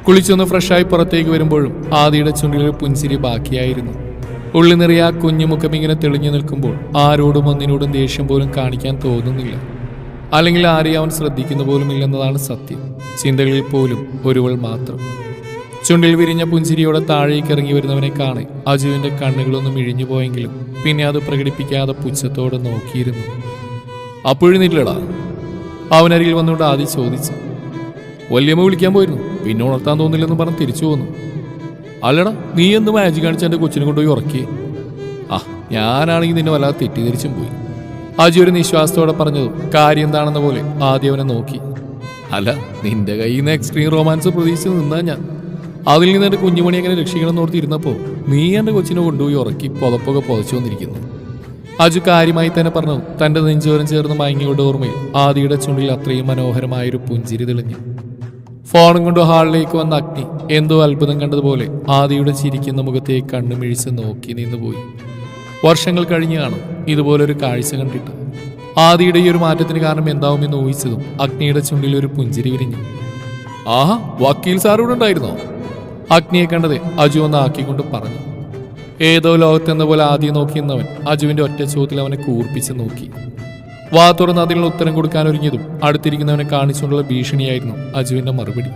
കുളിച്ചൊന്ന് ഫ്രഷായി പുറത്തേക്ക് വരുമ്പോഴും ആദിയുടെ ചുണ്ടിലൊരു പുഞ്ചിരി ബാക്കിയായിരുന്നു. ഉള്ളി നിറയെ ആ കുഞ്ഞുമുഖം ഇങ്ങനെ തെളിഞ്ഞു നിൽക്കുമ്പോൾ ആരോടും ഒന്നിനോടും ദേഷ്യം പോലും കാണിക്കാൻ തോന്നുന്നില്ല. അല്ലെങ്കിൽ ആരെയും അവൻ ശ്രദ്ധിക്കുന്ന പോലും ഇല്ലെന്നതാണ് സത്യം. ചിന്തകളിൽ പോലും ഒരുവൾ മാത്രം. ചുണ്ടിൽ വിരിഞ്ഞ പുഞ്ചിരിയോടെ താഴേക്ക് ഇറങ്ങി വരുന്നവനെ കാണെ അജുവിന്റെ കണ്ണുകളൊന്നും ഇഴിഞ്ഞു പോയെങ്കിലും പിന്നെ അത് പ്രകടിപ്പിക്കാതെ പുച്ഛത്തോടെ നോക്കിയിരുന്നു. അപ്പോഴുന്നില്ലടാ, അവനരികിൽ വന്നുകൊണ്ട് ആദ്യം ചോദിച്ചു. വല്യമ്മ വിളിക്കാൻ പോയിരുന്നു, പിന്നെ ഉണർത്താൻ തോന്നില്ലെന്ന് പറഞ്ഞ് തിരിച്ചു പോന്നു. അല്ലടാ, നീ എന്ത് മാജിക് കാണിച്ച് എൻ്റെ കൊച്ചിനെ കൊണ്ടുപോയി ഉറക്കിയേ? ഞാനാണെങ്കിൽ നിന്നെ വല്ലാതെ തെറ്റിദ്ധരിച്ചും പോയി. അജു ഒരു നിശ്വാസത്തോടെ പറഞ്ഞതും കാര്യം എന്താണെന്ന പോലെ ആദ്യം അവനെ നോക്കി. അല്ല, നിന്റെ കയ്യിൽ നിന്ന് എക്സ്ട്രീം റൊമാൻസ് പ്രതീക്ഷിച്ച് നിന്നാ ഞാൻ. അതിൽ നിന്ന് എൻ്റെ കുഞ്ഞുമണി എങ്ങനെ രക്ഷിക്കണം എന്നോർത്തിരുന്നപ്പോൾ നീ എൻ്റെ കൊച്ചിനെ കൊണ്ടുപോയി ഉറക്കി പുതപ്പൊക്കെ പുതച്ചു വന്നിരിക്കുന്നു. അജു കാര്യമായി തന്നെ പറഞ്ഞു. തൻ്റെ നെഞ്ചോരം ചേർന്ന് മയങ്ങിയുടെ ഓർമ്മയിൽ ആദിയുടെ ചുണ്ടിൽ അത്രയും മനോഹരമായൊരു പുഞ്ചിരി തെളിഞ്ഞു. ഫോണും കൊണ്ട് ഹാളിലേക്ക് വന്ന അഗ്നി എന്തോ അത്ഭുതം കണ്ടതുപോലെ ആദിയുടെ ചിരിക്കുന്ന മുഖത്തേക്ക് കണ്ണുമിഴിച്ച് നോക്കി നിന്നുപോയി. വർഷങ്ങൾ കഴിഞ്ഞ് കാണും ഇതുപോലൊരു കാഴ്ച കണ്ടിട്ട്. ആദിയുടെ ഈ ഒരു മാറ്റത്തിന് കാരണം എന്താവുമെന്ന് ഊഹിച്ചതും അഗ്നിയുടെ ചുണ്ടിൽ ഒരു പുഞ്ചിരി വിരിഞ്ഞു. ആഹാ, വക്കീൽ സാറൂടെ ഉണ്ടായിരുന്നോ? അഗ്നിയെ കണ്ടത് അജു ഒന്ന് ആക്കിക്കൊണ്ട് പറഞ്ഞു. ഏതോ ലോകത്തെന്ന പോലെ ആദ്യം നോക്കിയെന്നവൻ അജുവിന്റെ ഒറ്റ ചോദ്യത്തിൽ അവനെ കൂർപ്പിച്ച് നോക്കി. വാ തുറന്ന് അതിനുള്ള ഉത്തരം കൊടുക്കാൻ ഒരുങ്ങിയതും അടുത്തിരിക്കുന്നവനെ കാണിച്ചുകൊണ്ടുള്ള ഭീഷണിയായിരുന്നു അജുവിന്റെ മറുപടി.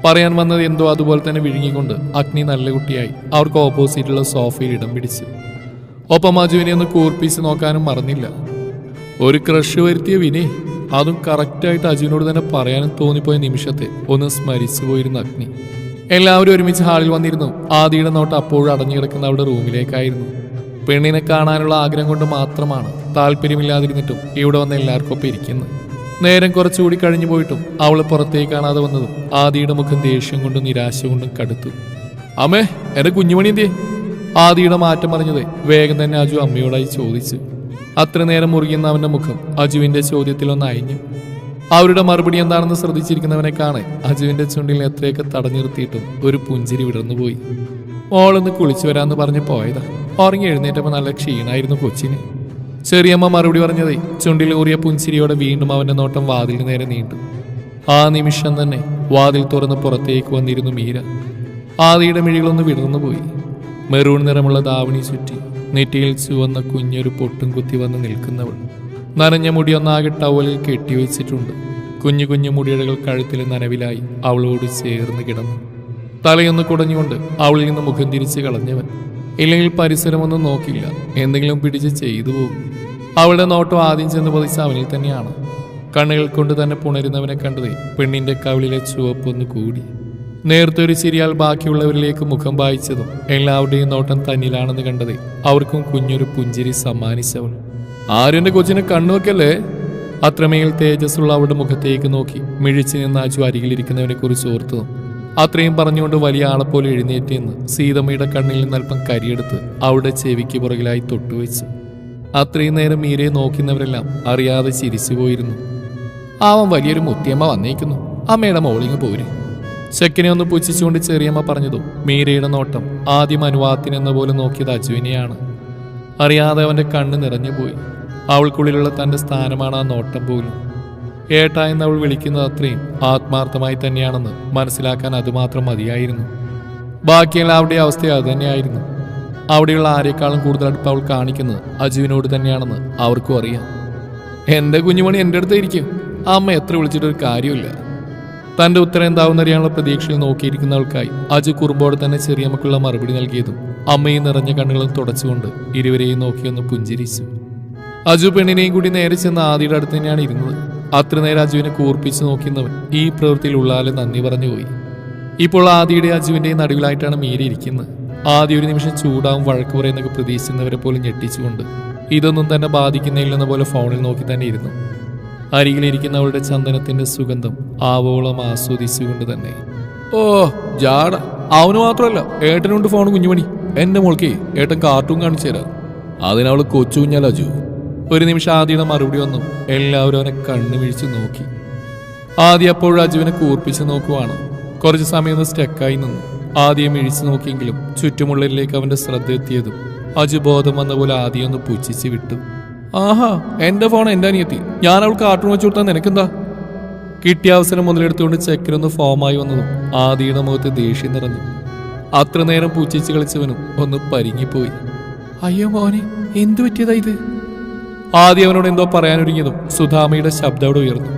പറയാൻ വന്നത് എന്തോ അതുപോലെ തന്നെ വിഴുങ്ങിക്കൊണ്ട് അഗ്നി നല്ല കുട്ടിയായി അവർക്ക് ഓപ്പോസിറ്റുള്ള സോഫയിൽ ഇടം പിടിച്ചു. ഒപ്പം അജുവിനെ ഒന്ന് കൂർപ്പിച്ച് നോക്കാനും മറന്നില്ല. ഒരു ക്രഷ് വരുത്തിയ വിനെ, അതും കറക്റ്റായിട്ട് അജുവിനോട് തന്നെ പറയാനും തോന്നിപ്പോയ നിമിഷത്തെ ഒന്ന് സ്മരിച്ചു പോയിരുന്ന അഗ്നി. എല്ലാവരും ഒരുമിച്ച് ഹാളിൽ വന്നിരുന്നു. ആദിയുടെ നോട്ട് അപ്പോഴും അടഞ്ഞു കിടക്കുന്ന അവളുടെ റൂമിലേക്കായിരുന്നു. പെണ്ണിനെ കാണാനുള്ള ആഗ്രഹം കൊണ്ട് മാത്രമാണ് താല്പര്യമില്ലാതിരുന്നിട്ടും ഇവിടെ വന്ന് എല്ലാവർക്കും ഒപ്പം ഇരിക്കുന്നത്. നേരം കുറച്ചുകൂടി കഴിഞ്ഞു പോയിട്ടും അവൾ പുറത്തേക്ക് കാണാതെ വന്നതും ആദിയുടെ മുഖം ദേഷ്യം കൊണ്ടും നിരാശ കൊണ്ടും കടുത്തു. അമ്മേ, എന്റെ കുഞ്ഞുമണി എന്തേ? ആദിയുടെ മാറ്റം പറഞ്ഞത് വേഗം തന്നെ അജു അമ്മയോടായി ചോദിച്ചു. അത്ര നേരം മുറുകിയുന്ന അവന്റെ മുഖം അജുവിന്റെ ചോദ്യത്തിൽ ഒന്ന് അയഞ്ഞു. അവരുടെ മറുപടി എന്താണെന്ന് ശ്രദ്ധിച്ചിരിക്കുന്നവനെ കാണെ അജുവിന്റെ ചുണ്ടിൽ എത്രയൊക്കെ തടഞ്ഞു നിർത്തിയിട്ടും ഒരു പുഞ്ചിരി വിടർന്നുപോയി. മോളൊന്ന് കുളിച്ചു വരാമെന്ന് പറഞ്ഞ് പോയതാ. ഉറങ്ങി എഴുന്നേറ്റപ്പോൾ നല്ല ക്ഷീണായിരുന്നു കൊച്ചിന്. ചെറിയമ്മ മറുപടി പറഞ്ഞതേ ചുണ്ടിൽ ഊറിയ പുഞ്ചിരിയോടെ വീണ്ടും അവന്റെ നോട്ടം വാതിലിന് നേരെ നീണ്ടു. ആ നിമിഷം തന്നെ വാതിൽ തുറന്ന് പുറത്തേക്ക് വന്നിരുന്നു മീര. ആദിയുടെ മിഴികളൊന്ന് വിടർന്നുപോയി. മെറൂൺ നിറമുള്ള ദാവണി ചുറ്റി നെറ്റിയിൽ ചുവന്ന കുഞ്ഞൊരു പൊട്ടും കുത്തി വന്ന് നിൽക്കുന്നവൾ. നനഞ്ഞ മുടിയൊന്നാകെ ടവലിൽ കെട്ടിവെച്ചിട്ടുണ്ട്. കുഞ്ഞു കുഞ്ഞു മുടിയിഴകൾ കഴുത്തിൽ നനവിലായി അവളോട് ചേർന്ന് കിടന്നു. തലയൊന്ന് കുടഞ്ഞുകൊണ്ട് അവളിൽ നിന്ന് മുഖം തിരിച്ച് കളഞ്ഞവൻ. ഇല്ലെങ്കിൽ പരിസരമൊന്നും നോക്കില്ല, എന്തെങ്കിലും പിടിച്ച് ചെയ്തു പോകും. അവളുടെ നോട്ടം ആദ്യം ചെന്ന് പതിച്ച അവനിൽ തന്നെയാണ്. കണ്ണുകൾ കൊണ്ട് തന്നെ പുണരുന്നവനെ കണ്ടതേ പെണ്ണിന്റെ കവിളിലെ ചുവപ്പൊന്ന് കൂടി. നേർത്തൊരു ചിരിയാൽ ബാക്കിയുള്ളവരിലേക്ക് മുഖം വായിച്ചതും എല്ലാവരുടെയും നോട്ടം തന്നിലാണെന്ന് കണ്ടതേ അവർക്കും കുഞ്ഞൊരു പുഞ്ചിരി സമ്മാനിച്ചവൾ. ആരും എന്റെ കൊച്ചിനെ കണ്ണുവെക്കല്ലേ? അത്രമേൽ തേജസ്സുള്ള അവളുടെ മുഖത്തേക്ക് നോക്കി മിഴിച്ചു നിന്ന് അജു അരികിലിരിക്കുന്നവനെ കുറിച്ച് ഓർത്തതും അത്രയും പറഞ്ഞുകൊണ്ട് വലിയ ആളെപ്പോലെ എഴുന്നേറ്റെന്ന് സീതമ്മയുടെ കണ്ണിൽ നിന്ന് അല്പം കരിയെടുത്ത് അവളുടെ ചെവിക്ക് പുറകിലായി തൊട്ടുവെച്ചു. അത്രയും നേരം മീരയെ നോക്കുന്നവരെല്ലാം അറിയാതെ ചിരിച്ചു പോയിരുന്നു. അവൻ വലിയൊരു മുത്തിയമ്മ വന്നേക്കുന്നു, അമ്മയുടെ മോളിങ് പോര്. ചെക്കനെ ഒന്ന് പുച്ഛിച്ചുകൊണ്ട് ചെറിയമ്മ പറഞ്ഞതും മീരയുടെ നോട്ടം ആദ്യം അനുവാദത്തിനെന്ന പോലെ നോക്കിയത് അജുവിനെയാണ്. അറിയാതെ അവന്റെ കണ്ണ് നിറഞ്ഞുപോയി. അവൾക്കുള്ളിലുള്ള തന്റെ സ്ഥാനമാണ് ആ നോട്ടം പോലും. ഏട്ടാ എന്ന് അവൾ വിളിക്കുന്നത് അത്രയും ആത്മാർത്ഥമായി തന്നെയാണെന്ന് മനസ്സിലാക്കാൻ അതുമാത്രം മതിയായിരുന്നു. ബാക്കിയെല്ലാവരുടെയും അവസ്ഥ അതുതന്നെയായിരുന്നു. അവിടെയുള്ള ആരെക്കാളും കൂടുതൽ അടുപ്പ് അവൾ കാണിക്കുന്നത് അജുവിനോട് തന്നെയാണെന്ന് അവർക്കും അറിയാം. എന്റെ കുഞ്ഞുമണി എൻ്റെ അടുത്ത് ഇരിക്കും, അമ്മ എത്ര വിളിച്ചിട്ടൊരു കാര്യമില്ല. തന്റെ ഉത്തരം എന്താവുന്നറിയാനുള്ള പ്രതീക്ഷയിൽ നോക്കിയിരിക്കുന്നവൾക്കായി അജു കുറുമ്പോടെ തന്നെ ചെറിയമ്മക്കുള്ള മറുപടി നൽകിയതും അമ്മയും നിറഞ്ഞ കണ്ണുകളും തുടച്ചുകൊണ്ട് ഇരുവരെയും നോക്കിയൊന്ന് പുഞ്ചിരിച്ചു. അജു പെണ്ണിനെയും കൂടി നേരെ ചെന്ന് ആദിയുടെ അടുത്ത് തന്നെയാണ് ഇരുന്നത്. അത്ര നേരം അജുവിനെ കൂർപ്പിച്ച് നോക്കുന്നവൻ ഈ പ്രവൃത്തിയിൽ ഉള്ളാലെ നന്ദി പറഞ്ഞുപോയി. ഇപ്പോൾ ആദിയുടെ അജുവിന്റെയും നടുവിലായിട്ടാണ് മീര ഇരിക്കുന്നത്. ആദ്യ ഒരു നിമിഷം ചൂടാവും വഴക്ക് പറയുന്നൊക്കെ പ്രതീക്ഷിക്കുന്നവരെ പോലും ഞെട്ടിച്ചുകൊണ്ട് ഇതൊന്നും തന്നെ ബാധിക്കുന്നില്ലെന്ന പോലെ ഫോണിൽ നോക്കി തന്നെ ഇരുന്നു. അരികിലിരിക്കുന്നവളുടെ ചന്ദനത്തിന്റെ സുഗന്ധം ആവോളം ആസ്വദിച്ചുകൊണ്ട് തന്നെ. ഓ ജാട, അവന് മാത്രമല്ല ഏട്ടനുണ്ട് ഫോൺ കുഞ്ഞുമണി. എന്റെ മോൾക്ക് ഏട്ടൻ കാർട്ടൂൺ കാണിച്ചു തരാം, അതിനവള് കൊച്ചു കുഞ്ഞാലജു. ഒരു നിമിഷം ആദിയുടെ മറുപടി വന്നു. എല്ലാവരും അവനെ കണ്ണു മിഴിച്ചു നോക്കി. ആദ്യം അപ്പോഴും അജുവിനെ കൂർപ്പിച്ച് നോക്കുവാണ്. കുറച്ചു സമയം ഒന്ന് സ്റ്റക്കായി നിന്നു. ആദ്യം മിഴിച്ചു നോക്കിയെങ്കിലും ചുറ്റുമുള്ളവരിലേക്ക് അവന്റെ ശ്രദ്ധ എത്തിയതും അജു ബോധം വന്ന പോലെ ആദ്യം ഒന്ന് പുച്ഛിച്ച് വിട്ടു. ആഹാ, എന്റെ ഫോൺ എന്റെ അനിയത്തി, ഞാൻ അവൾക്ക് കാർട്ടൂൺ വെച്ചു കൊടുത്താൽ നിനക്കെന്താ? കിട്ടിയ അവസരം മുതലെടുത്തുകൊണ്ട് ചെക്കനൊന്ന് ഫോമായി വന്നതും ആദിയുടെ മുഖത്ത് ദേഷ്യം നിറഞ്ഞു. അത്ര നേരം പൂച്ചിച്ച് കളിച്ചവനും ഒന്ന് പരിങ്ങിപ്പോയി. അയ്യോ മോനെ, എന്തു പറ്റിയതാ ഇത്? ആദ്യം അവനോട് എന്തോ പറയാനൊരുങ്ങിയതും സുധാമയുടെ ശബ്ദം അവിടെ ഉയർന്നു.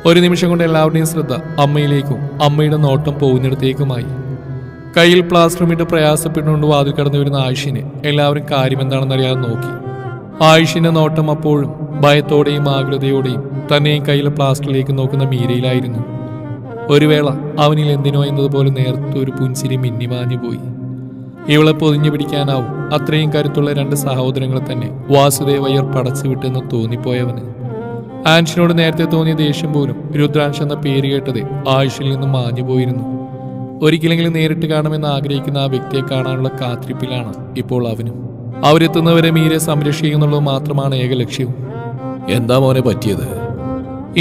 ഒരു നിമിഷം കൊണ്ട് എല്ലാവരുടെയും ശ്രദ്ധ അമ്മയിലേക്കും അമ്മയുടെ നോട്ടം പോകുന്നിടത്തേക്കുമായി. കയ്യിൽ പ്ലാസ്റ്ററുമിട്ട് പ്രയാസപ്പെട്ടുകൊണ്ട് വാതിൽ കടന്നു വരുന്ന ആയിഷിനെ എല്ലാവരും കാര്യമെന്താണെന്നറിയാതെ നോക്കി. ആയിഷിന്റെ നോട്ടം അപ്പോഴും ഭയത്തോടെയും ആകുലതയോടെയും തന്നെയും കയ്യിലെ പ്ലാസ്റ്ററിലേക്ക് നോക്കുന്ന മീരയിലായിരുന്നു. ഒരു വേള അവനിൽ എന്തിനോ എന്നതുപോലെ നേർത്തൊരു പുഞ്ചിരി മിന്നിമാഞ്ഞു പോയി. ഇവളെ പൊതിഞ്ഞു പിടിക്കാനാവും അത്രയും കരുത്തുള്ള രണ്ട് സഹോദരങ്ങളെ തന്നെ വാസുദേവ് അയ്യർ പടച്ചു വിട്ടെന്ന് തോന്നിപ്പോയവന്. ആൻഷിനോട് നേരത്തെ തോന്നിയ ദേഷ്യം പോലും രുദ്രാൻഷ് എന്ന പേര് കേട്ടത് ആയുഷിൽ നിന്നും മാഞ്ഞു പോയിരുന്നു. ഒരിക്കലെങ്കിലും നേരിട്ട് കാണുമെന്ന് ആഗ്രഹിക്കുന്ന ആ വ്യക്തിയെ കാണാനുള്ള കാത്തിരിപ്പിലാണ് ഇപ്പോൾ അവനും. അവരെത്തുന്നവരെ മീരെ സംരക്ഷിക്കുന്നുള്ളത് മാത്രമാണ് ഏക ലക്ഷ്യവും. എന്താ മോനെ പറ്റിയത്?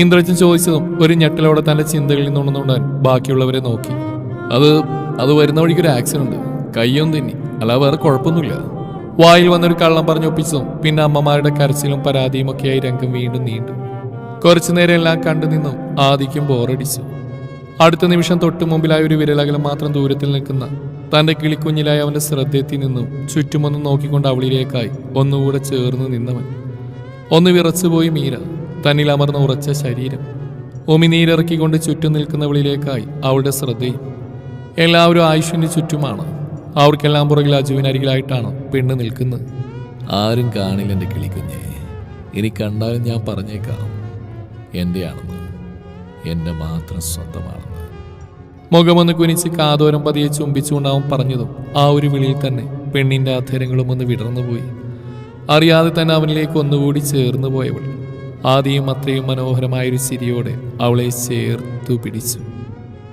ഇന്ദ്രജൻ ചോദിച്ചതും ഒരു ഞെട്ടലോടെ തന്റെ ചിന്തകളിൽ നിന്നുണർന്നുകൊണ്ടാൻ ബാക്കിയുള്ളവരെ നോക്കി. അത് വരുന്ന വഴിക്കൊരു ആക്സിഡന്റ്, കയ്യൊന്നും തെന്നി, അല്ല വേറെ കുഴപ്പമൊന്നുമില്ല. വായിൽ വന്നൊരു കള്ളം പറഞ്ഞൊപ്പിച്ചതും പിന്നെ അമ്മമാരുടെ കരച്ചിലും പരാതിയും ഒക്കെയായി രംഗം വീണ്ടും നീണ്ടു. കുറച്ചു നേരം എല്ലാം കണ്ടു നിന്നും ആദിക്കും ബോറടിച്ചു. അടുത്ത നിമിഷം തൊട്ടു മുമ്പിലായ ഒരു വിരലകലം മാത്രം ദൂരത്തിൽ നിൽക്കുന്ന തന്റെ കിളിക്കുഞ്ഞിലായി അവന്റെ ശ്രദ്ധയെത്തി നിന്നും ചുറ്റുമൊന്നും നോക്കിക്കൊണ്ട് അവളിലേക്കായി ഒന്നുകൂടെ ചേർന്ന് നിന്നവൻ. ഒന്ന് വിറച്ചുപോയി മീര, തന്നിൽ അമർന്ന ഉറച്ച ശരീരം. ഉമിനീരിറക്കിക്കൊണ്ട് ചുറ്റും നിൽക്കുന്നവളിലേക്കായി അവളുടെ ശ്രദ്ധയും. എല്ലാവരും ആയുഷിന്റെ ചുറ്റുമാണ്. അവർക്കെല്ലാം പുറകിൽ അജുവിനരികിലായിട്ടാണ് പെണ്ണ് നിൽക്കുന്നത്. ആരും കാണില്ല എൻ്റെ കിളിക്കുഞ്ഞെ, ഇനി കണ്ടാലും ഞാൻ പറഞ്ഞേക്കാം എൻ്റെയാണെന്ന്, എൻ്റെ മാത്രം സ്വന്തമാണെന്ന്. മുഖമൊന്ന് കുനിച്ച് കാതോരം പതിയെ ചുംബിച്ചുകൊണ്ടാവും പറഞ്ഞതും ആ ഒരു വിളിയിൽ തന്നെ പെണ്ണിൻ്റെ അധരങ്ങളും ഒന്ന് വിടർന്നുപോയി. അറിയാതെ തന്നെ അവനിലേക്ക് ഒന്നുകൂടി ചേർന്നു പോയവൾ ആദ്യം അത്രയും മനോഹരമായൊരു ചിരിയോടെ അവളെ ചേർത്തു പിടിച്ചു.